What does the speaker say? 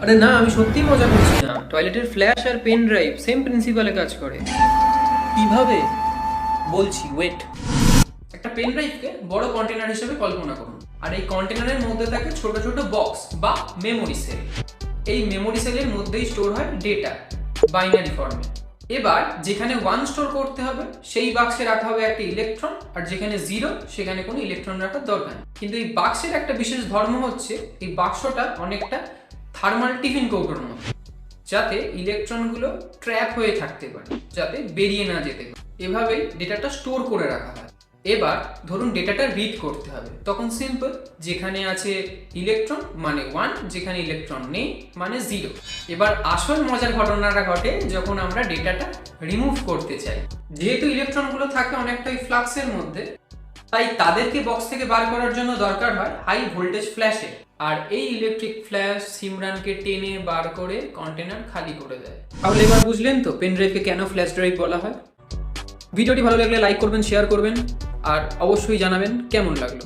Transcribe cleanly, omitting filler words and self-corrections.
আরে না, আমি সত্যি মজা করছি না। টয়লেটের ফ্ল্যাশ আর পেন ড্রাইভ সেম প্রিন্সিপালে কাজ করে। কিভাবে বলছি, ওয়েট। একটা পেন ড্রাইভকে বড় কন্টেনার হিসেবে কল্পনা করুন, আর এই কন্টেনারের মধ্যে থাকে ছোট ছোট বক্স বা মেমোরি সেল। এই মেমোরি সেলের মধ্যেই স্টোর হয় ডেটা বাইনারি ফর্মে। এবার যেখানে 1 স্টোর করতে হবে সেই বাক্সে রাখা হবে একটা ইলেকট্রন, আর যেখানে 0 সেখানে কোনো ইলেকট্রন রাখার দরকার নেই। কিন্তু এই বাক্সের একটা বিশেষ ধর্ম হচ্ছে এই বাক্সটা অনেকটা থার্মাল টিফিন কৌটোর মতো, যাতে ইলেকট্রনগুলো ট্র্যাপ হয়ে থাকতে পারে, যাতে বেরিয়ে না যেতে পারে। এভাবেই ডেটাটা স্টোর করে রাখা হয়। এবার ধরুন ডেটাটা রিড করতে হবে, তখন সিম্পল, যেখানে আছে ইলেকট্রন মানে 1, যেখানে ইলেকট্রন নেই মানে 0। এবার আসল মজার ঘটনাটা ঘটে যখন আমরা ডেটাটা রিমুভ করতে চাই। যেহেতু ইলেকট্রনগুলো থাকে অনেকটা ওই ফ্লাক্সের মধ্যে, তাই তাদেরকে বক্স থেকে বার করার জন্য দরকার হয় হাই ভোল্টেজ ফ্ল্যাশে। আর এই ইলেকট্রিক ফ্ল্যাশ সিমরানকে টেনে বার করে কন্টেনার খালি করে দেয়। তাহলে এবার বুঝলেন তো পেন ড্রাইভকে কেন ফ্ল্যাশ ড্রাইভ বলা হয়। ভিডিওটি ভালো লাগলে লাইক করবেন, শেয়ার করবেন, আর অবশ্যই জানাবেন কেমন লাগলো।